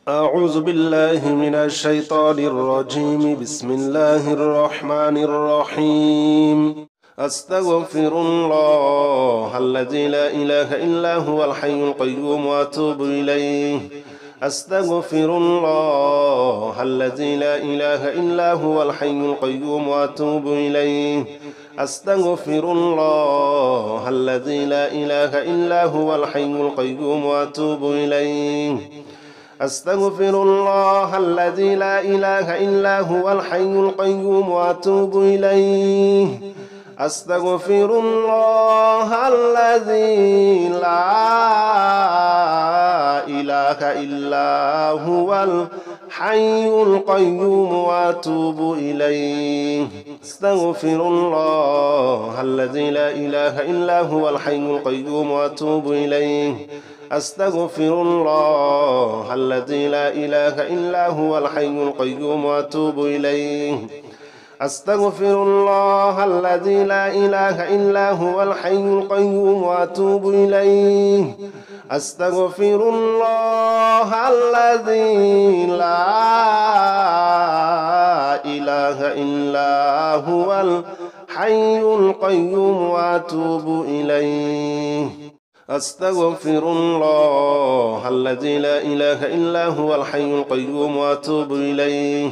أعوذ بالله من الشيطان الرجيم. بسم الله الرحمن الرحيم. أستغفر الله الذي لا إله إلا هو الحي القيوم وأتوب إليه. أستغفر الله الذي لا إله إلا هو الحي القيوم وأتوب إليه. أستغفر الله الذي لا إله إلا هو الحي القيوم وأتوب إليه. أستغفر الله الذي لا إله إلا هو الحي القيوم وأتوب إليه. أستغفر الله الذي لا إله إلا هو الحي القيوم وأتوب إليه. أستغفر الله الذي لا إله إلا هو الحي القيوم وأتوب إليه. أستغفر الله الذي لا إله إلا هو الحي القيوم وأتوب إليه. أستغفر الله الذي لا إله إلا هو الحي القيوم وأتوب إليه. أستغفر الله الذي لا إله إلا هو الحي القيوم وأتوب إليه. أستغفر الله الذي لا إله إلا هو الحي القيوم وأتوب إليه.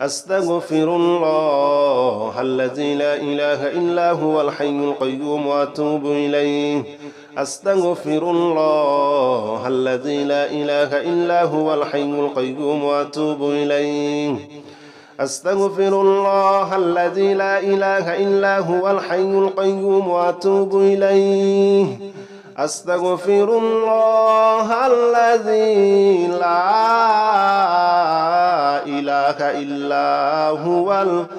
أستغفر الله الذي لا إله إلا هو الحي القيوم وأتوب إليه. أستغفر الله الذي لا إله إلا هو الحي القيوم وأتوب إليه. أستغفر الله الذي لا إله إلا هو الحي القيوم وأتوب إليه. أستغفر الله الذي لا إله إلا هو الحي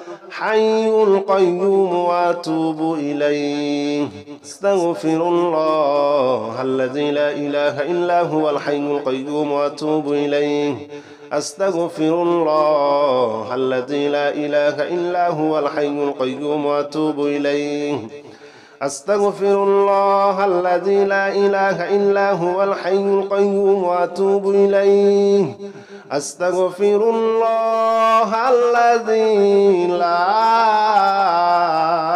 القيوم وأتوب إليه. أستغفر الله الذي لا إله إلا هو الحي القيوم وأتوب إليه. أستغفر الله الذي لا إله إلا هو الحي القيوم وأتوب إليه. أستغفر الله الذي لا إله إلا هو الحي القيوم وأتوب إليه. أستغفر الله الذي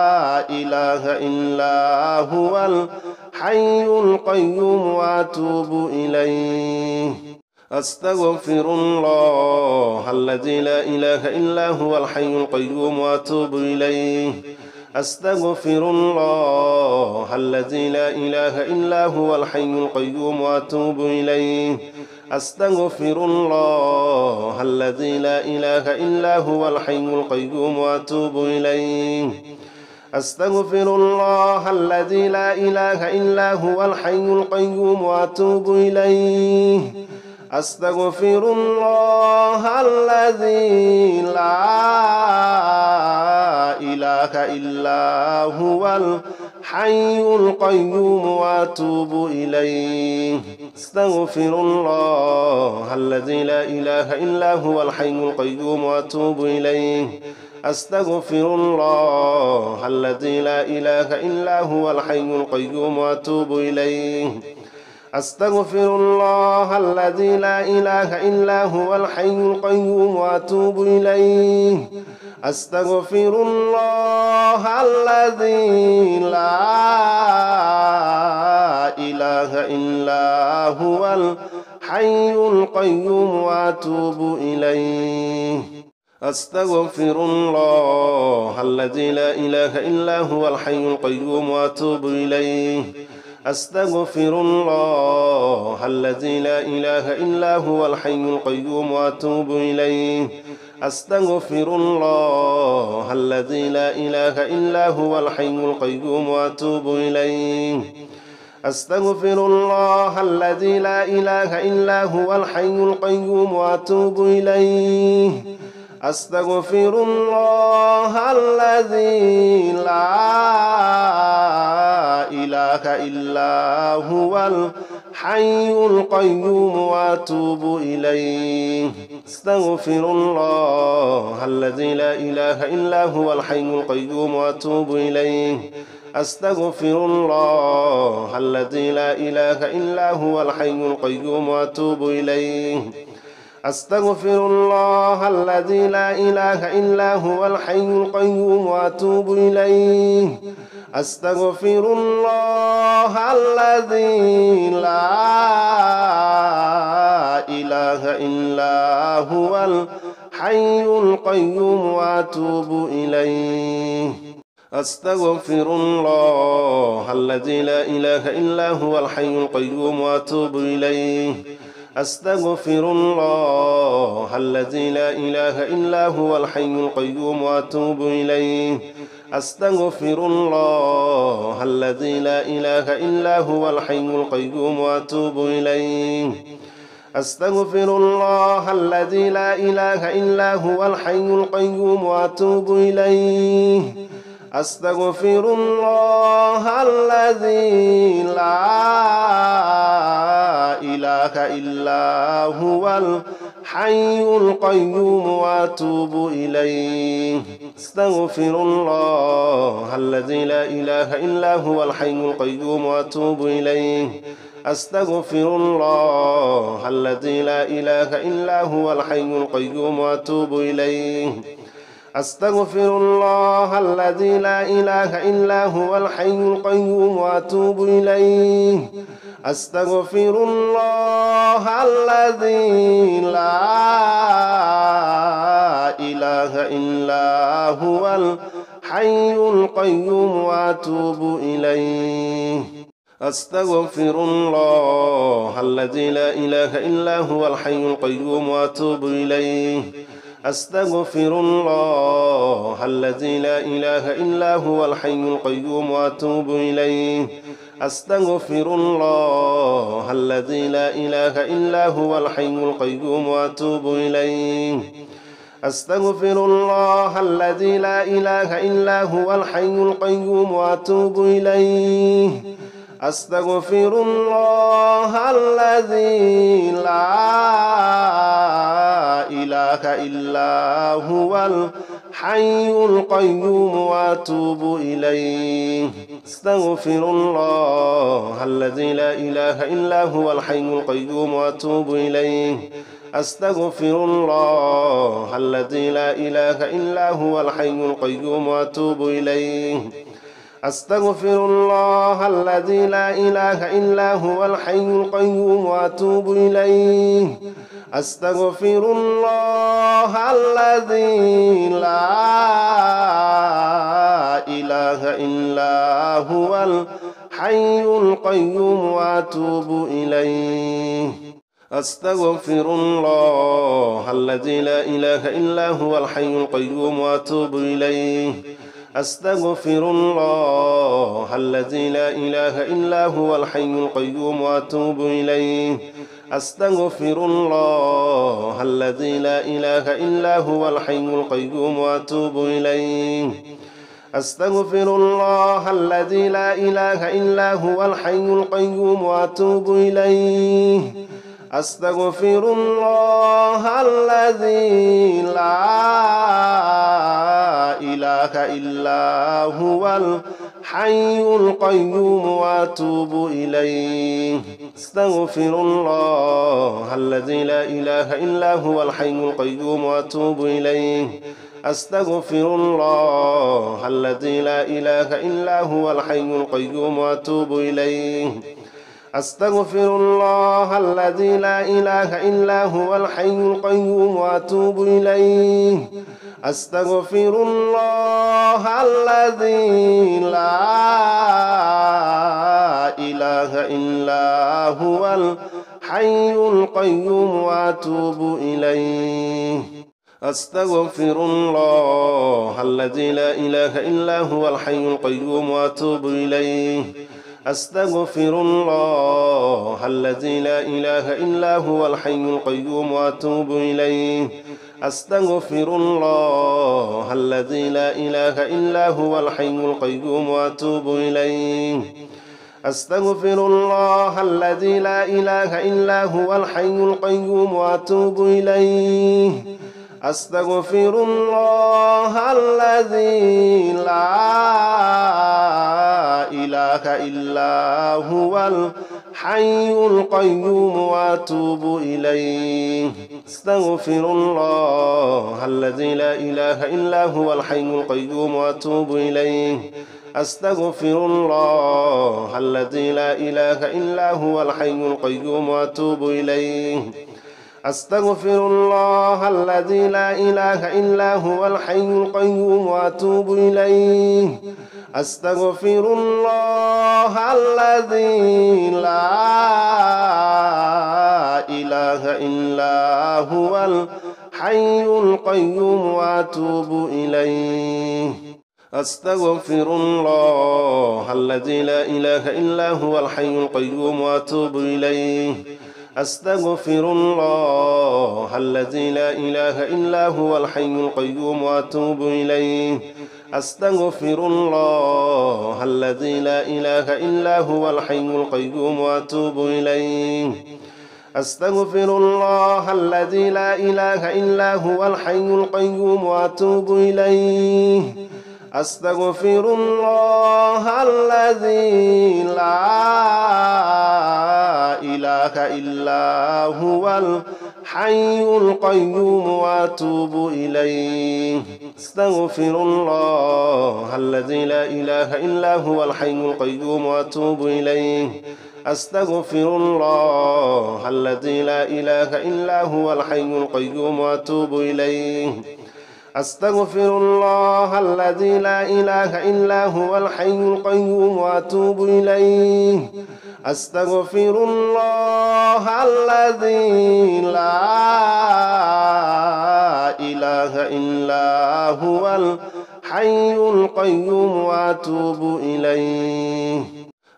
لا إله إلا هو الحي القيوم وأتوب إليه. أستغفر الله الذي لا إله إلا هو الحي القيوم وأتوب إليه. أستغفر الله الذي لا إله إلا هو الحي القيوم وأتوب إليه. أستغفر الله الذي لا إله إلا هو الحي القيوم وأتوب إليه. أستغفر الله الذي لا إله إلا هو الحي القيوم وأتوب إليه. أستغفر الله الذي لا إله إلا هو الحي القيوم وأتوب إليه. أستغفر الله الذي لا إله إلا هو الحي القيوم وأتوب إليه. أستغفر الله الذي لا إله إلا هو الحي القيوم وأتوب إليه. أستغفر الله الذي لا إله إلا هو الحي القيوم وأتوب إليه. أستغفر الله الذي لا إله إلا هو الحي القيوم وأتوب إليه. أستغفر الله الذي لا إله إلا هو الحي القيوم وأتوب إليه. أستغفر الله الذي لا إله إلا هو الحي القيوم وأتوب إليه. أستغفر الله الذي لا إله إلا هو الحي القيوم وأتوب إليه. أستغفر الله الذي لا إله إلا هو الحي القيوم وأتوب إليه. أستغفر الله الذي لا إله إلا هو الحي القيوم وأتوب إليه. أستغفر الله الذي لا إله إلا هو الحي القيوم وأتوب إليه. أستغفر الله الذي لا إله إلا هو الحي القيوم وأتوب إليه. أستغفر الله الذي لا إله إلا هو الحي القيوم وأتوب إليه أستغفر الله الذي لا إله إلا هو الحي القيوم وأتوب إليه أستغفر الله الذي لا إله إلا هو الحي القيوم وأتوب إليه أستغفر الله الذي لا إله إلا هو الحي القيوم وأتوب إليه أستغفر الله الذي لا إله إلا هو الحي القيوم وأتوب إليه أستغفر الله الذي لا إله إلا هو الحي القيوم وأتوب إليه أستغفر الله الذي لا إله إلا هو الحي القيوم وأتوب إليه أستغفر الله الذي لا إله إلا هو الحي القيوم وأتوب إليه أستغفر الله الذي لا إله إلا هو الحي القيوم وأتوب إليه أستغفر الله الذي لا إله إلا هو الحي القيوم وأتوب إليه أستغفر الله الذي لا إله إلا هو الحي القيوم وأتوب إليه أستغفر الله الذي لا إله إلا هو الحي القيوم وأتوب إليه أستغفر الله الذي لا إله إلا هو الحي القيوم وأتوب إليه أستغفر الله الذي لا إله إلا هو الحي القيوم وأتوب إليه أستغفر الله الذي لا إله إلا هو الحي القيوم وأتوب إليه أستغفر الله الذي لا إله إلا هو الحي القيوم وأتوب إليه أستغفر الله الذي لا إله إلا هو الحي القيوم وأتوب إليه أستغفر الله الذي لا إله إلا هو الحي القيوم وأتوب إليه أستغفر الله الذي لا إله إلا هو الحي القيوم وأتوب إليه أستغفر الله الذي لا إله إلا هو الحي القيوم وأتوب إليه أستغفر الله الذي لا إله إلا هو الحي القيوم وأتوب إليه أستغفر الله الذي لا إله إلا هو الحي القيوم وأتوب إليه أستغفر الله الذي لا إله إلا هو الحي القيوم وأتوب إليه أستغفر الله الذي لا إله إلا هو الحي القيوم وأتوب إليه أستغفر الله الذي لا إله إلا هو الحي القيوم وأتوب إليه أستغفر الله الذي لا إله إلا هو الحي القيوم وأتوب إليه أستغفر الله الذي لا إله إلا هو الحي القيوم وأتوب إليه أستغفر الله الذي لا إله إلا هو الحي القيوم وأتوب إليه أستغفر الله الذي لا إله إلا هو الحي القيوم وأتوب إليه أستغفر الله الذي لا إله إلا هو الحي القيوم وأتوب إليه أستغفر الله الذي لا إله إلا هو الحي القيوم وأتوب إليه أستغفر الله الذي لا إله إلا هو الحي القيوم وأتوب إليه أستغفر الله الذي لا إله إلا هو الحي القيوم وأتوب إليه أستغفر الله الذي لا إله إلا هو الحي القيوم وأتوب إليه أستغفر الله الذي لا إله إلا هو الحي القيوم وأتوب إليه أستغفر الله الذي لا إله إلا هو الحي القيوم وأتوب إليه أستغفر الله الذي لا إله إلا هو الحي القيوم وأتوب إليه أستغفر الله الذي لا إله إلا هو الحي القيوم وأتوب إليه أستغفر الله الذي لا إله إلا هو الحي القيوم وأتوب إليه أستغفر الله الذي لا إله إلا هو الحي القيوم وأتوب إليه أستغفر الله الذي لا إله إلا هو الحي القيوم وأتوب إليه أستغفر الله الذي لا إله إلا هو الحي القيوم وأتوب إليه أستغفر الله الذي لا إله إلا هو الحي القيوم وأتوب إليه أستغفر الله الذي لا إله إلا هو الحي القيوم وأتوب إليه أستغفر الله الذي لا إله إلا هو الحي القيوم وأتوب إليه أستغفر الله الذي لا إله إلا هو الحي القيوم وأتوب إليه أستغفر الله الذي لا إله إلا هو الحي القيوم وأتوب إليه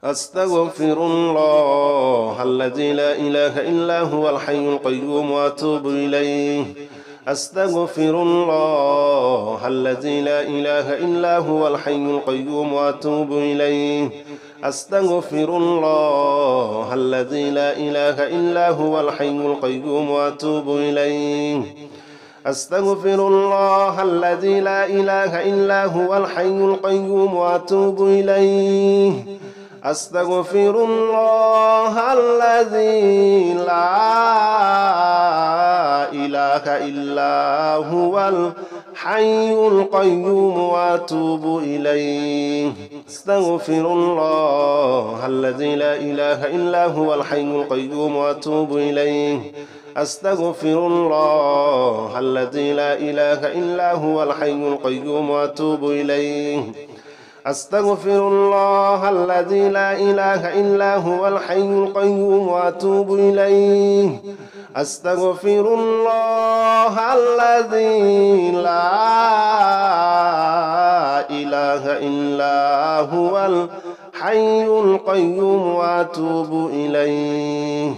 أستغفر الله الذي لا إله إلا هو الحي القيوم وأتوب إليه أستغفر الله الذي لا إله إلا هو الحي القيوم وأتوب إليه أستغفر الله الذي لا إله إلا هو الحي القيوم وأتوب إليه أستغفر الله الذي لا إله إلا هو الحي القيوم وأتوب إليه أستغفر الله الذي لا إله إلا هو الحي القيوم وأتوب إليه أستغفر الله الذي لا إله إلا هو الحي القيوم وأتوب إليه أستغفر الله الذي لا إله إلا هو الحي القيوم وأتوب إليه أستغفر الله الذي لا إله إلا هو الحي القيوم وأتوب إليه أستغفر الله الذي لا إله إلا هو الحي القيوم وأتوب إليه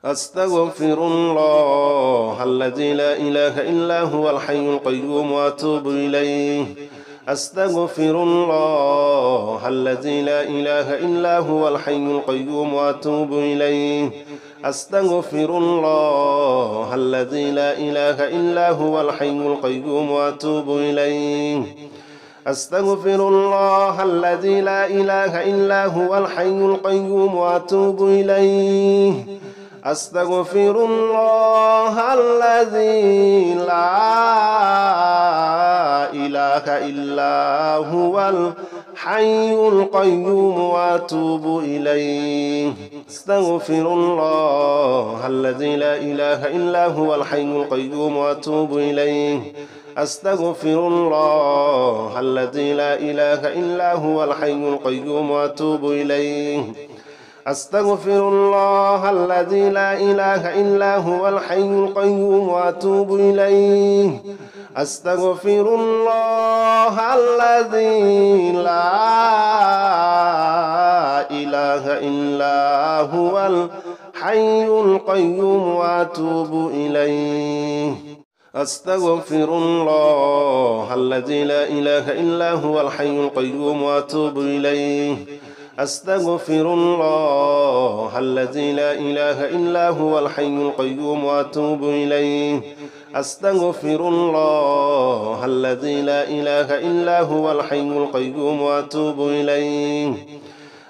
أستغفر الله الذي لا إله إلا هو الحي القيوم وأتوب إليه أستغفر الله الذي لا إله إلا هو الحي القيوم وأتوب إليه أستغفر الله الذي لا إله إلا هو الحي القيوم وأتوب إليه أستغفر الله الذي لا إله إلا هو الحي القيوم وأتوب إليه أستغفر الله الذي لا إله إلا هو الحي القيوم وأتوب إليه أستغفر الله الذي لا إله إلا هو الحي القيوم وأتوب إليه أستغفر الله الذي لا إله إلا هو الحي القيوم وأتوب إليه أستغفر الله الذي لا إله إلا هو الحي القيوم وأتوب إليه أستغفر الله الذي لا إله إلا هو الحي القيوم وأتوب إليه أستغفر الله الذي لا إله إلا هو الحي القيوم وأتوب إليه أستغفر الله الذي لا إله إلا هو الحي القيوم وأتوب إليه أستغفر الله الذي لا إله إلا هو الحي القيوم وأتوب إليه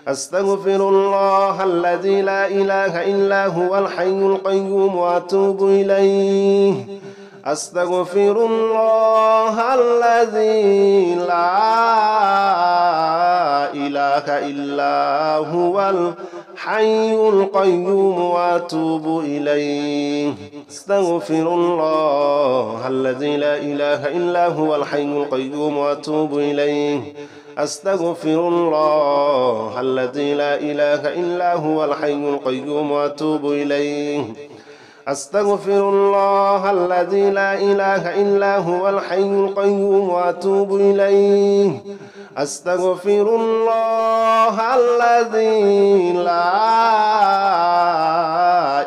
أستغفر الله الذي لا إله إلا هو الحي القيوم وأتوب إليه أستغفر الله الذي لا إله إلا هو الحي القيوم وأتوب إليه أستغفر الله الذي لا إله إلا هو الحي القيوم وأتوب إليه أستغفر الله الذي لا إله إلا هو الحي القيوم وأتوب إليه أستغفر الله الذي لا إله إلا هو الحي القيوم وأتوب إليه أستغفر الله الذي لا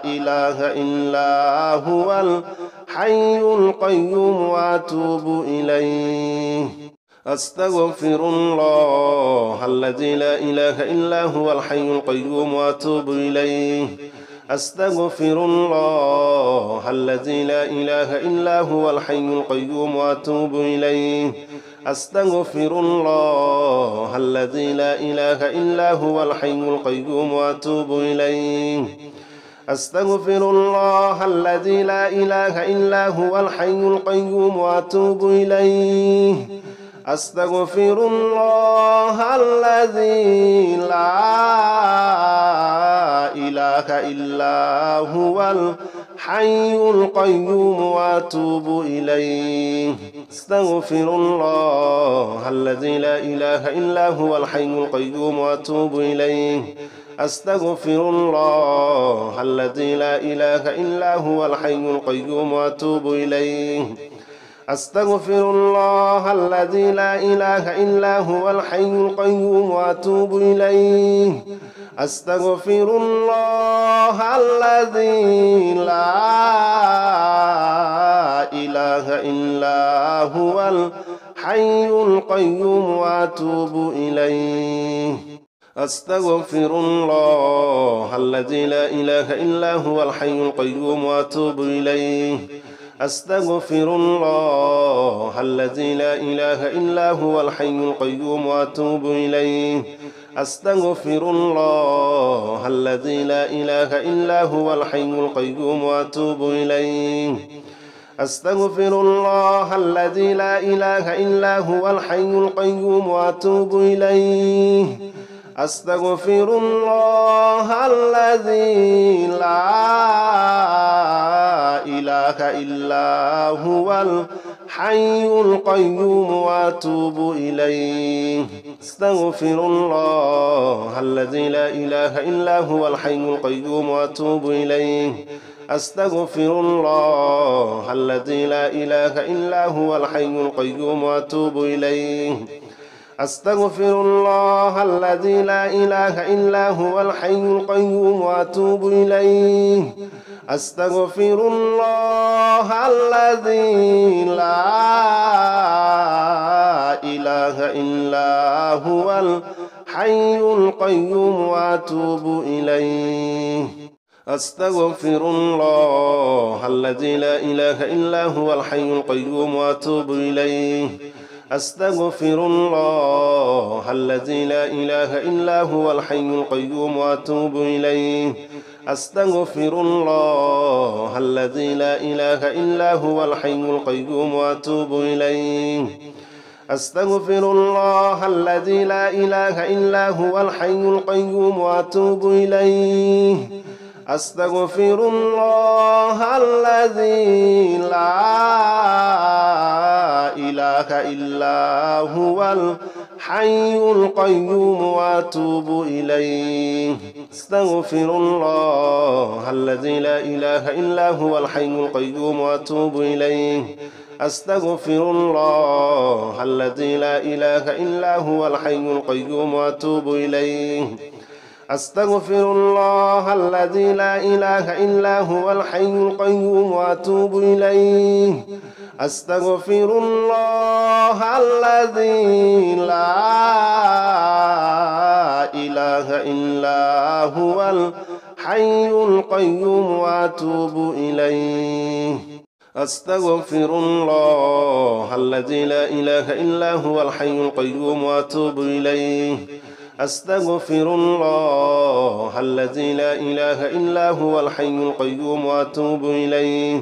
إله إلا هو الحي القيوم وأتوب إليه أستغفر الله الذي لا إله إلا هو الحي القيوم وأتوب إليه أستغفر الله الذي لا إله إلا هو الحي القيوم وأتوب إليه أستغفر الله الذي لا إله إلا هو الحي القيوم وأتوب إليه أستغفر الله الذي لا إله إلا هو الحي القيوم وأتوب إليه أستغفر الله الذي لا إله إلا هو الحي القيوم وأتوب إليه أستغفر الله الذي لا إله إلا هو الحي القيوم وأتوب إليه أستغفر الله الذي لا إله إلا هو الحي القيوم وأتوب إليه أستغفر الله الذي لا إله إلا هو الحي القيوم وأتوب إليه أستغفر الله الذي لا إله إلا هو الحي القيوم وأتوب إليه أستغفر الله الذي لا إله إلا هو الحي القيوم وأتوب إليه أستغفر الله الذي لا إله إلا هو الحي القيوم وأتوب إليه أستغفر الله الذي لا إله إلا هو الحي القيوم وأتوب إليه أستغفر الله الذي لا إله إلا هو الحي القيوم وأتوب إليه أستغفر الله الذي لا إله إلا هو الحي القيوم وأتوب إليه أستغفر الله الذي لا إله إلا هو الحي القيوم وأتوب إليه أستغفر الله الذي لا إله إلا هو الحي القيوم وأتوب إليه أستغفر الله الذي لا إله إلا هو الحي القيوم وأتوب إليه أستغفر الله الذي لا إله إلا هو الحي القيوم وأتوب إليه أستغفر الله الذي لا إله إلا هو الحي القيوم وأتوب إليه أستغفر الله الذي لا إله إلا هو الحي القيوم وأتوب إليه أستغفر الله الذي لا إله إلا هو الحي القيوم وأتوب إليه أستغفر الله الذي لا إله إلا هو الحي القيوم وأتوب إليه أستغفر الله الذي لا إله إلا هو الحي القيوم وأتوب إليه أستغفر الله الذي لا إله إلا هو الحي القيوم وأتوب إليه أستغفر الله الذي لا إله إلا هو الحي القيوم وأتوب إليه أستغفر الله الذي لا إله إلا هو الحي القيوم وأتوب إليه أستغفر الله الذي لا إله إلا هو الحي القيوم وأتوب إليه أستغفر الله الذي لا إله إلا هو الحي القيوم وأتوب إليه أستغفر الله الذي لا إله إلا هو الحي القيوم وأتوب إليه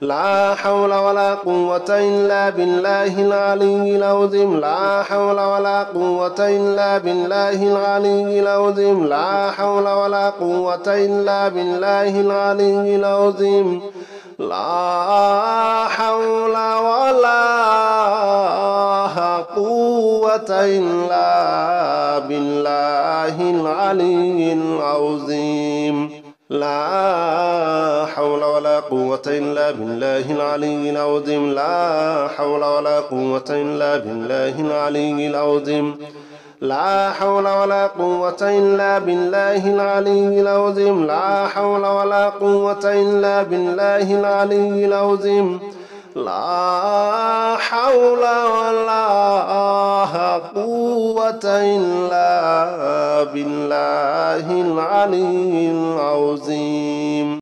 لا حول ولا قوة إلا بالله العلي العظيم لا حول ولا قوة إلا بالله العلي العظيم لا حول ولا قوة إلا بالله العلي العظيم لا حول ولا قوة إلا بالله العلي العظيم لا حول ولا قوة إلا بالله العلي العظيم لا حول ولا قوة إلا بالله العلي العظيم لا حول ولا قوة إلا بالله العلي العظيم لا حول ولا قوة إلا بالله العلي العظيم لا حول ولا قوة إلا بالله العلي العظيم